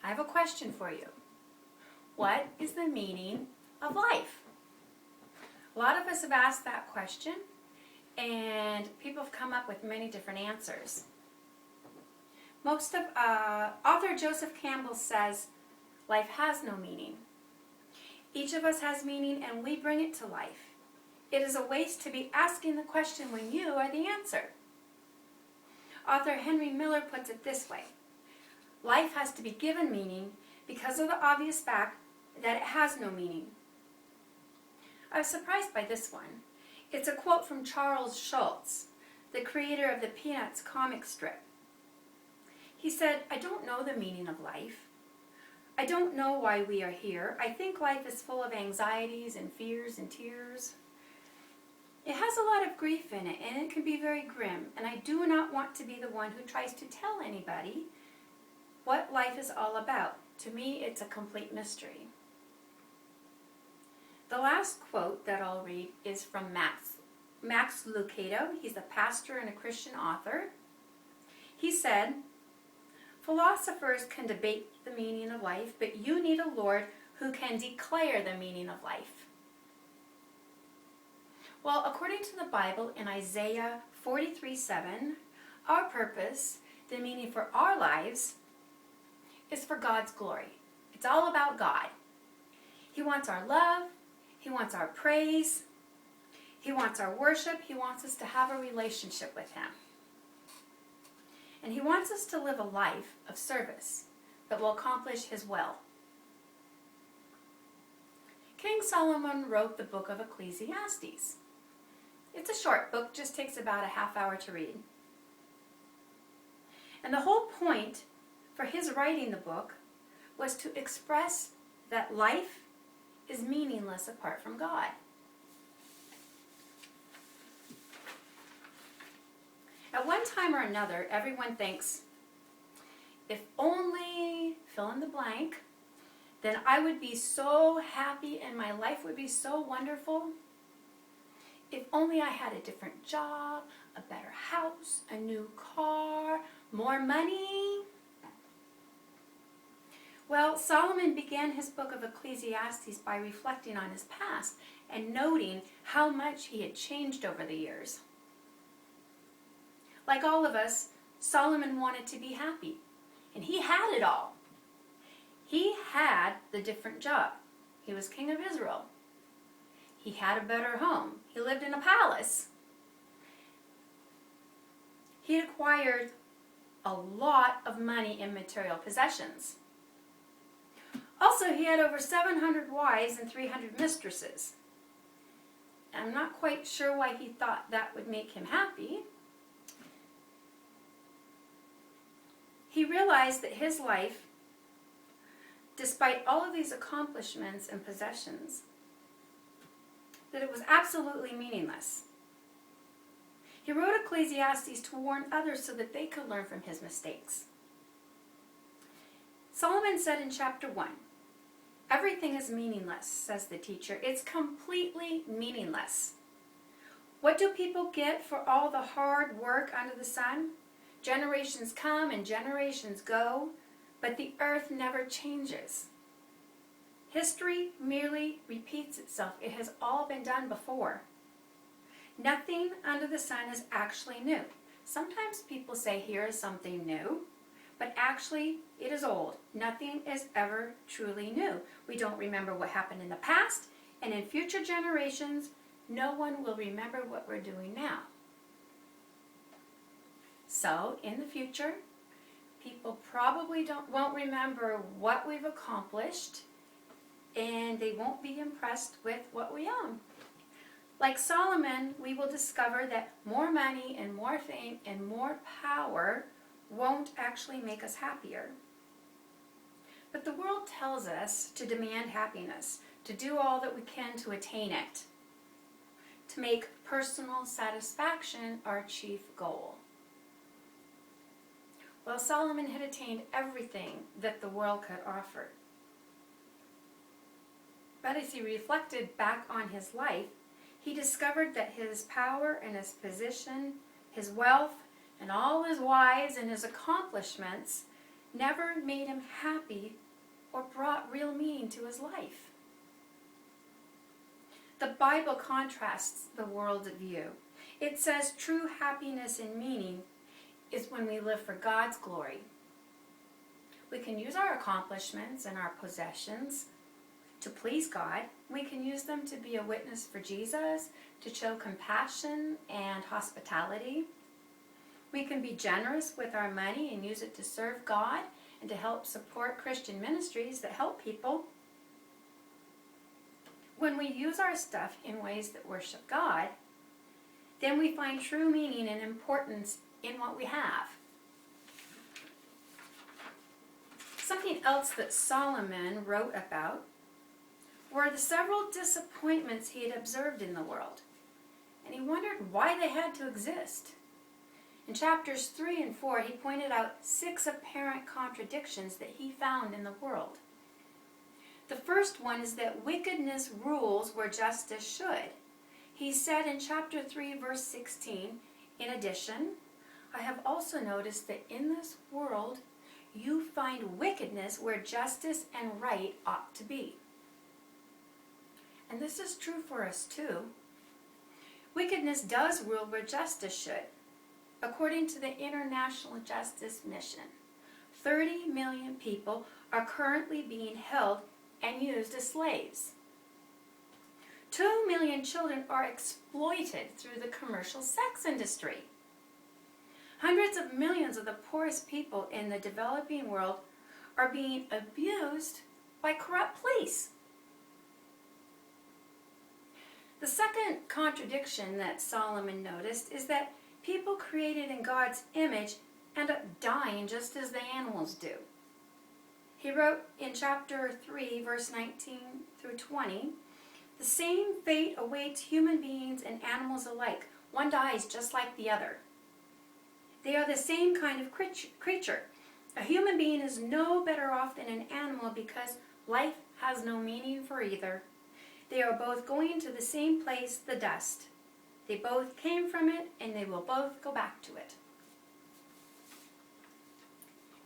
I have a question for you. What is the meaning of life? A lot of us have asked that question, and people have come up with many different answers. Author Joseph Campbell says, life has no meaning. Each of us has meaning, and we bring it to life. It is a waste to be asking the question when you are the answer. Author Henry Miller puts it this way: life has to be given meaning because of the obvious fact that it has no meaning. I was surprised by this one. It's a quote from Charles Schulz, the creator of the Peanuts comic strip. He said, "I don't know the meaning of life. I don't know why we are here. I think life is full of anxieties and fears and tears. It has a lot of grief in it, and it can be very grim, and I do not want to be the one who tries to tell anybody what life is all about. To me, it's a complete mystery." The last quote that I'll read is from Max Lucado. He's a pastor and a Christian author. He said, "Philosophers can debate the meaning of life, but you need a Lord who can declare the meaning of life." Well, according to the Bible in Isaiah 43:7, our purpose, the meaning for our lives, is for God's glory. It's all about God. He wants our love. He wants our praise. He wants our worship. He wants us to have a relationship with Him. And He wants us to live a life of service that will accomplish His will. King Solomon wrote the book of Ecclesiastes. It's a short book, just takes about a half hour to read. And the whole point for his writing the book was to express that life is meaningless apart from God. At one time or another, everyone thinks, if only fill in the blank, then I would be so happy and my life would be so wonderful. If only I had a different job, a better house, a new car, more money. Well, Solomon began his book of Ecclesiastes by reflecting on his past and noting how much he had changed over the years. Like all of us, Solomon wanted to be happy, and he had it all. He had the different job. He was king of Israel. He had a better home. He lived in a palace. He acquired a lot of money in material possessions. Also, he had over 700 wives and 300 mistresses. I'm not quite sure why he thought that would make him happy. He realized that his life, despite all of these accomplishments and possessions, that it was absolutely meaningless. He wrote Ecclesiastes to warn others so that they could learn from his mistakes. Solomon said in chapter 1, "Everything is meaningless," says the teacher. It's completely meaningless. What do people get for all the hard work under the sun? Generations come and generations go, but the earth never changes. History merely repeats itself. It has all been done before. Nothing under the sun is actually new. Sometimes people say, here is something new, but actually it is old. Nothing is ever truly new. We don't remember what happened in the past, and in future generations, no one will remember what we're doing now. So, in the future, people probably won't remember what we've accomplished, and they won't be impressed with what we own. Like Solomon, we will discover that more money and more fame and more power won't actually make us happier. But the world tells us to demand happiness, to do all that we can to attain it, to make personal satisfaction our chief goal. Well, Solomon had attained everything that the world could offer. But as he reflected back on his life, he discovered that his power and his position, his wealth, and all his wives and his accomplishments never made him happy or brought real meaning to his life. The Bible contrasts the world's view. It says true happiness and meaning is when we live for God's glory. We can use our accomplishments and our possessions to please God. We can use them to be a witness for Jesus, to show compassion and hospitality. We can be generous with our money and use it to serve God and to help support Christian ministries that help people. When we use our stuff in ways that worship God, then we find true meaning and importance in what we have. Something else that Solomon wrote about were the several disappointments he had observed in the world, and he wondered why they had to exist. In chapters 3 and 4, he pointed out 6 apparent contradictions that he found in the world. The first one is that wickedness rules where justice should. He said in chapter 3, verse 16, in addition, I have also noticed that in this world you find wickedness where justice and right ought to be. And this is true for us too. Wickedness does rule where justice should. According to the International Justice Mission, 30 million people are currently being held and used as slaves. 2 million children are exploited through the commercial sex industry. Hundreds of millions of the poorest people in the developing world are being abused by corrupt police. The second contradiction that Solomon noticed is that people created in God's image end up dying just as the animals do. He wrote in chapter 3, verse 19 through 20, the same fate awaits human beings and animals alike. One dies just like the other. They are the same kind of creature. A human being is no better off than an animal because life has no meaning for either. They are both going to the same place, the dust. They both came from it, and they will both go back to it.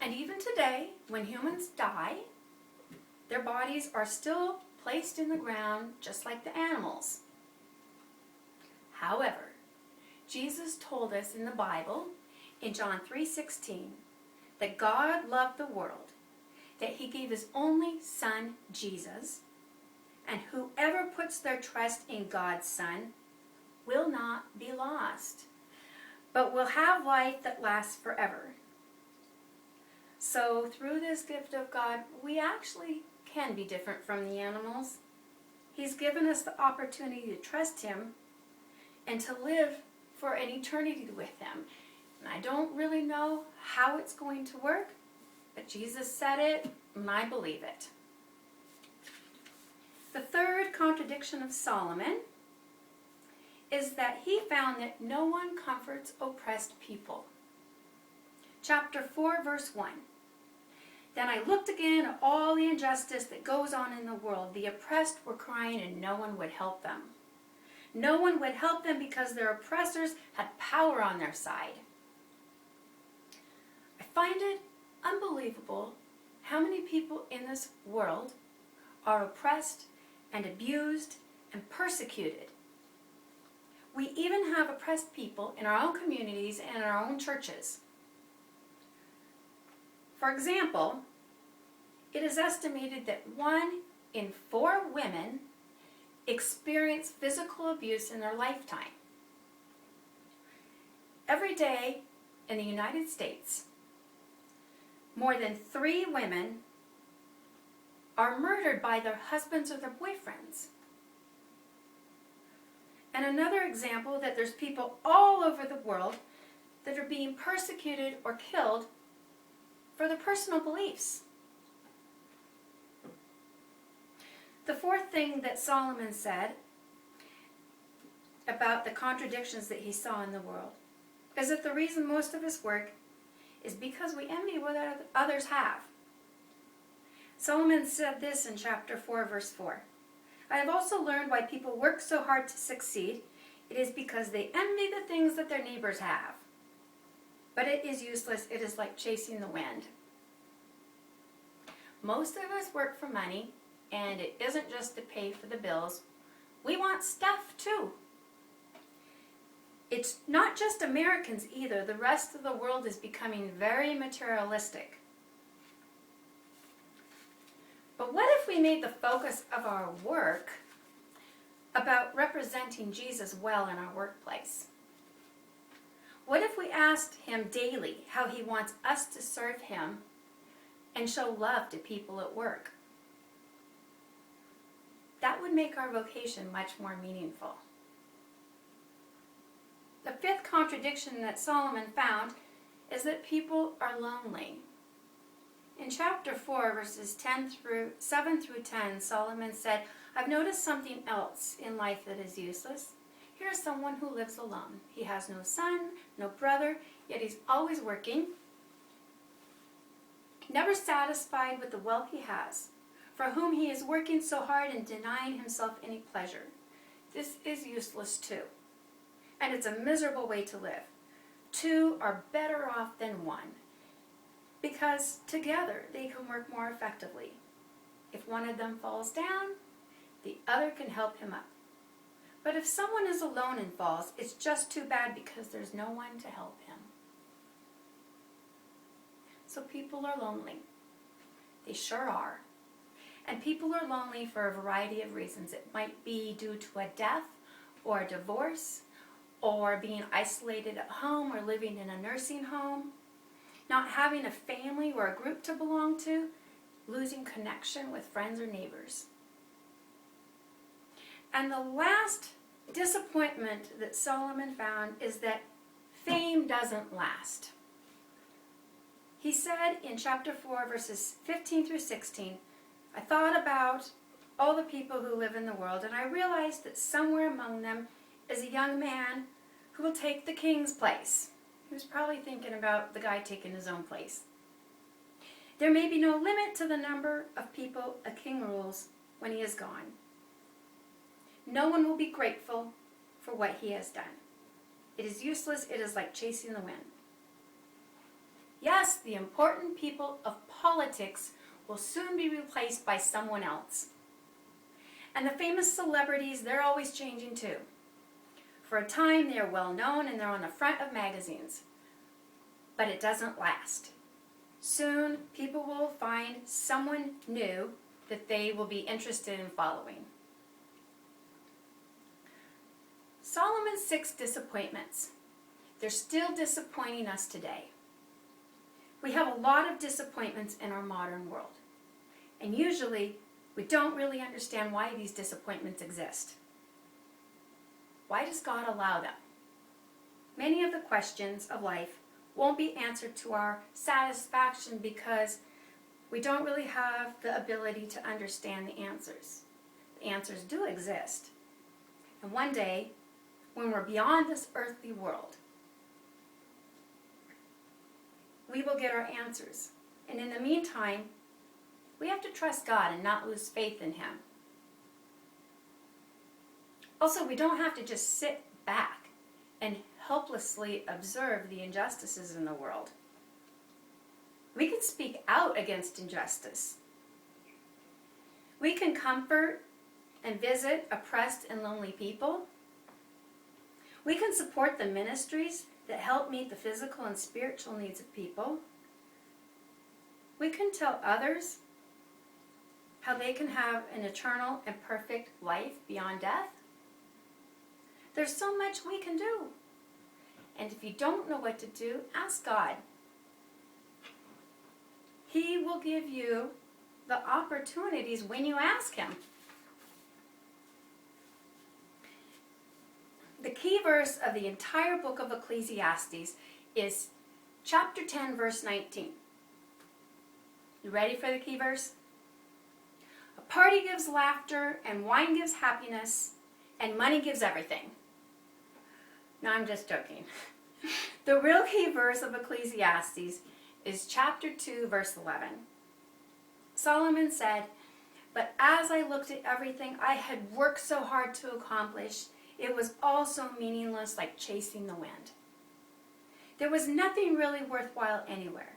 And even today, when humans die, their bodies are still placed in the ground just like the animals. However, Jesus told us in the Bible, in John 3:16, that God loved the world, that he gave his only Son, Jesus, and whoever puts their trust in God's Son will not be lost, but will have life that lasts forever. So through this gift of God, we actually can be different from the animals. He's given us the opportunity to trust him and to live for an eternity with him. And I don't really know how it's going to work, but Jesus said it, and I believe it. The third contradiction of Solomon is that he found that no one comforts oppressed people. Chapter 4, verse 1. Then I looked again at all the injustice that goes on in the world. The oppressed were crying and no one would help them. No one would help them because their oppressors had power on their side. I find it unbelievable how many people in this world are oppressed and abused and persecuted. We even have oppressed people in our own communities and in our own churches. For example, it is estimated that 1 in 4 women experience physical abuse in their lifetime. Every day in the United States, more than 3 women are murdered by their husbands or their boyfriends. And another example that there's people all over the world that are being persecuted or killed for their personal beliefs. The fourth thing that Solomon said about the contradictions that he saw in the world is that the reason most of us work is because we envy what others have. Solomon said this in chapter 4, verse 4. I have also learned why people work so hard to succeed. It is because they envy the things that their neighbors have. But it is useless. It is like chasing the wind. Most of us work for money, and it isn't just to pay for the bills. We want stuff too. It's not just Americans either. The rest of the world is becoming very materialistic. But what if we made the focus of our work about representing Jesus well in our workplace? What if we asked him daily how he wants us to serve him and show love to people at work? That would make our vocation much more meaningful. The fifth contradiction that Solomon found is that people are lonely. In chapter 4, verses 7 through 10, Solomon said, "I've noticed something else in life that is useless. Here's someone who lives alone. He has no son, no brother, yet he's always working, never satisfied with the wealth he has, for whom he is working so hard and denying himself any pleasure. This is useless too, and it's a miserable way to live. Two are better off than one, because together they can work more effectively. If one of them falls down, the other can help him up. But if someone is alone and falls, it's just too bad because there's no one to help him." So people are lonely. They sure are. And people are lonely for a variety of reasons. It might be due to a death or a divorce, or being isolated at home or living in a nursing home, not having a family or a group to belong to, losing connection with friends or neighbors. And the last disappointment that Solomon found is that fame doesn't last. He said in chapter 4, verses 15 through 16, "I thought about all the people who live in the world, and I realized that somewhere among them is a young man who will take the king's place." He was probably thinking about the guy taking his own place. "There may be no limit to the number of people a king rules when he is gone. No one will be grateful for what he has done. It is useless. It is like chasing the wind. Yes, the important people of politics will soon be replaced by someone else. And the famous celebrities, they're always changing too. For a time, they are well known and they're on the front of magazines. But it doesn't last. Soon, people will find someone new that they will be interested in following." Solomon's 6 disappointments. They're still disappointing us today. We have a lot of disappointments in our modern world. And usually, we don't really understand why these disappointments exist. Why does God allow them? Many of the questions of life won't be answered to our satisfaction because we don't really have the ability to understand the answers. The answers do exist. And one day, when we're beyond this earthly world, we will get our answers. And in the meantime, we have to trust God and not lose faith in him. Also, we don't have to just sit back and helplessly observe the injustices in the world. We can speak out against injustice. We can comfort and visit oppressed and lonely people. We can support the ministries that help meet the physical and spiritual needs of people. We can tell others how they can have an eternal and perfect life beyond death. There's so much we can do. And if you don't know what to do, ask God. He will give you the opportunities when you ask him. The key verse of the entire book of Ecclesiastes is chapter 10, verse 19. You ready for the key verse? "A party gives laughter, and wine gives happiness, and money gives everything." No, I'm just joking. The real key verse of Ecclesiastes is chapter 2, verse 11. Solomon said, "But as I looked at everything I had worked so hard to accomplish, it was all so meaningless, like chasing the wind. There was nothing really worthwhile anywhere."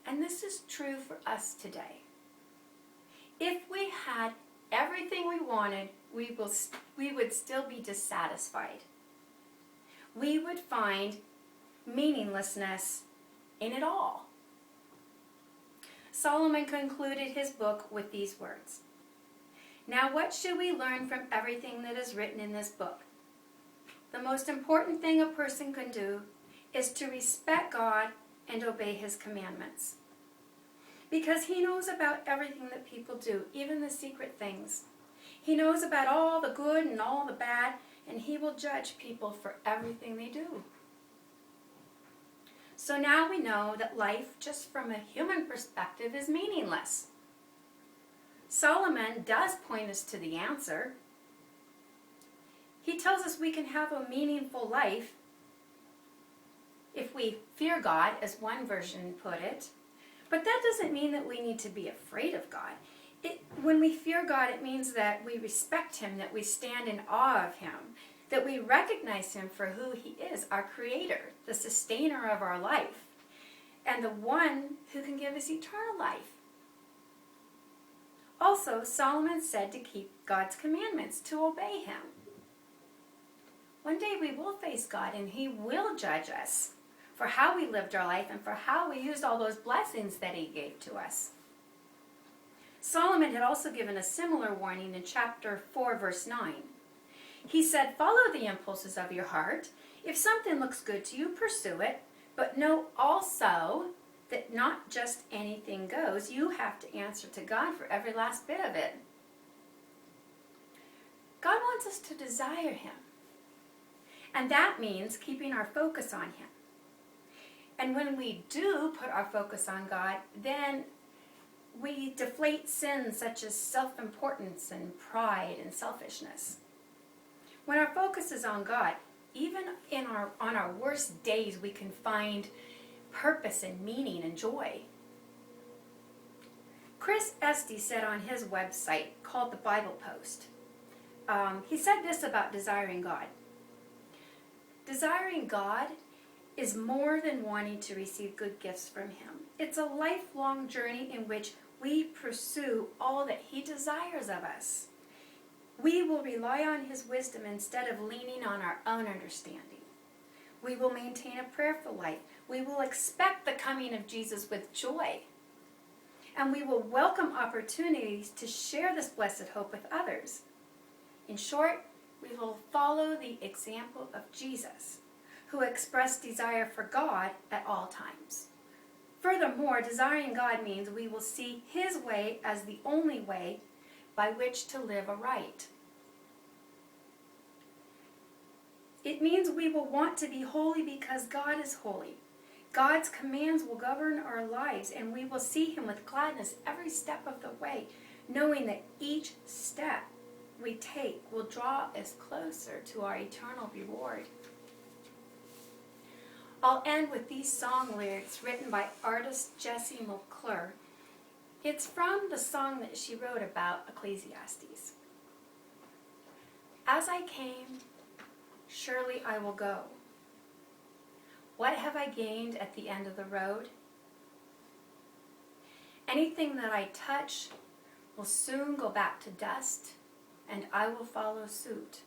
And And this is true for us today. If we had everything we wanted, we would still be dissatisfied. We would find meaninglessness in it all. Solomon concluded his book with these words. Now what should we learn from everything that is written in this book? The most important thing a person can do is to respect God and obey his commandments. Because he knows about everything that people do, even the secret things. He knows about all the good and all the bad, and he will judge people for everything they do. So now we know that life, just from a human perspective, is meaningless. Solomon does point us to the answer. He tells us we can have a meaningful life if we fear God, as one version put it. But that doesn't mean that we need to be afraid of God. When we fear God, it means that we respect him, that we stand in awe of him, that we recognize him for who he is, our creator, the sustainer of our life, and the one who can give us eternal life. Also, Solomon said to keep God's commandments, to obey him. One day we will face God and he will judge us for how we lived our life and for how we used all those blessings that he gave to us. Solomon had also given a similar warning in chapter 4, verse 9. He said, follow the impulses of your heart. If something looks good to you, pursue it. But know also that not just anything goes. You have to answer to God for every last bit of it. God wants us to desire him. And that means keeping our focus on him. And when we do put our focus on God, then we deflate sins such as self-importance and pride and selfishness. When our focus is on God, even on our worst days, we can find purpose and meaning and joy. Chris Esty said on his website, called the Bible Post, he said this about desiring God. Desiring God is more than wanting to receive good gifts from him. It's a lifelong journey in which we pursue all that he desires of us. We will rely on his wisdom instead of leaning on our own understanding. We will maintain a prayerful life. We will expect the coming of Jesus with joy. And we will welcome opportunities to share this blessed hope with others. In short, we will follow the example of Jesus, who expressed desire for God at all times. Furthermore, desiring God means we will see his way as the only way by which to live aright. It means we will want to be holy because God is holy. God's commands will govern our lives, and we will see him with gladness every step of the way, knowing that each step we take will draw us closer to our eternal reward. I'll end with these song lyrics written by artist Jessie McClure. It's from the song that she wrote about Ecclesiastes. As I came, surely I will go. What have I gained at the end of the road? Anything that I touch will soon go back to dust, and I will follow suit.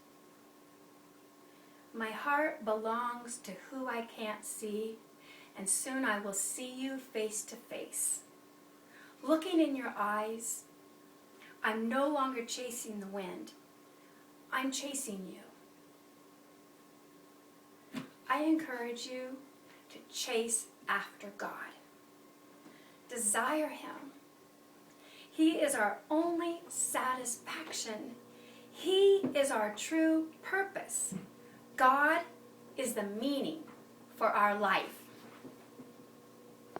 My heart belongs to who I can't see, and soon I will see you face to face. Looking in your eyes, I'm no longer chasing the wind. I'm chasing you. I encourage you to chase after God. Desire him. He is our only satisfaction. He is our true purpose. God is the meaning for our life.